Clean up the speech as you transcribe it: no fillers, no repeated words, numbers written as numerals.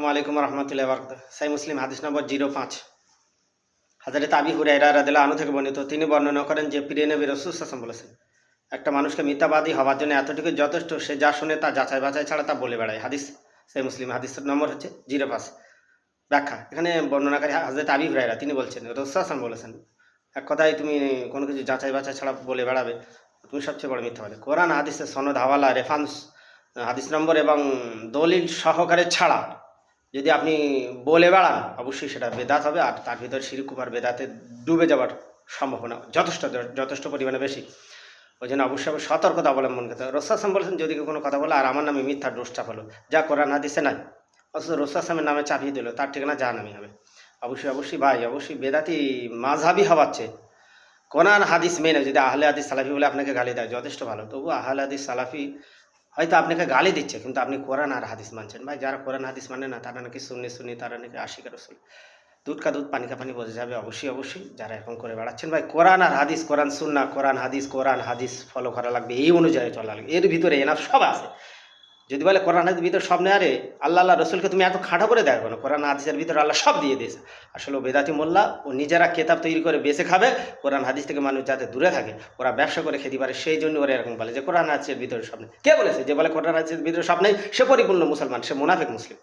আসসালামু আলাইকুম রহমতুল্লাহ বরকাতুহু। সাই মুসলিম হাদিস নম্বর 05। হযরত আবি হুরায়রা রাদিয়াল্লাহু আনহু থেকে বর্ণিত, তিনি বর্ণনা করেন যে প্রিয় নবী রাসূল সাল্লাল্লাহু আলাইহি ওয়াসাল্লাম বলেছেন, একটা মানুষকে মিথ্যাবাদী হওয়ার জন্য এতটুকু যথেষ্ট, সে যা শুনে তা যাচাই বাছাই ছাড়া তা বলে বেড়ায়। হাদিস সাই মুসলিম, হাদিস নম্বর হচ্ছে 05। ব্যাখ্যা, এখানে বর্ণনাকারী হযরত আবি হুরায়রা তিনি বলছেন, রাসূল সাল্লাল্লাহু আলাইহি ওয়াসাল্লাম বলেছেন, এক কথায় তুমি কোনো কিছু যাচাই বাছাই ছাড়া বলে বেড়াবে, তুমি সবচেয়ে বড় মিথ্যাবাদী। কোরআন হাদিসের সনদ, হাওয়ালা, রেফারেন্স, হাদিস নম্বর এবং দলিল সহকারে ছাড়া যদি আপনি বলে বেড়ান, অবশ্যই সেটা বেদাত হবে, আর তার ভিতরে শিরক কুফর বেদাতে ডুবে যাওয়ার সম্ভাবনা যথেষ্ট পরিমাণে বেশি। ওই জন্য অবশ্যই সতর্কতা অবলম্বন করতে হবে। রাসূল সাল্লাল্লাহু আলাইহি ওয়াসাল্লাম যদি কেউ কোনো কথা বলে আর আমার নামে মিথ্যার দোষ চাপালো, যা কোরআন হাদিসে নাই, অথচ রাসূল সাল্লাল্লাহু আলাইহি ওয়াসাল্লামের নামে চাপিয়ে দিল, তার ঠিকানা জাহান্নামী হবে। অবশ্যই বেদাতি মাযহাবী হওয়ার চেয়ে কোরআন হাদিস মেনে যদি আহলে হাদিস সালাফি বলে আপনাকে গালি দেয়, যথেষ্ট ভালো। তবু আহলে হাদিস সালাফি হয়তো আপনাকে গালি দিচ্ছে, কিন্তু আপনি কোরআন আর হাদিস মানছেন। ভাই, যারা কোরআন হাদিস মানে না, তারা নাকি সুন্নি, তারা নাকি আশিক রাসূল। দুধ কা দুধ, পানি কা পানি বোঝা যাবে। অবশ্যই যারা এখন করে বেড়াচ্ছেন, ভাই কোরআন আর হাদিস, কোরআন সুন্নাহ, কোরআন হাদিস ফলো করা লাগবে, এই অনুযায়ী চলা লাগবে। এর ভিতরে এনাফ সব আছে। যদি বলে কোরআন হাদিসের ভিতরে সব নেই, আরে আল্লাহ রসুলকে তুমি এত খাটো করে দেখো না, কোরআন হাদিসের ভিতরে আল্লাহ সব দিয়ে দিয়েছে। আসলে বেদাতি মোল্লা ও নিজেরা কেতাব তৈরি করে বেঁচে খাবে, কোরআন হাদিস থেকে মানুষ যাতে দূরে থাকে, ওরা ব্যবসা করে খেতে পারে, সেই জন্য ওরা এরকম বলে যে কোরআন হাদিসের ভিতরে সব নেই। কে বলেছে? যে বলে কোরআন হাদিসের ভিতরে সব নেই, সে পরিপূর্ণ মুসলমান, সে মুনাফিক মুসলিম।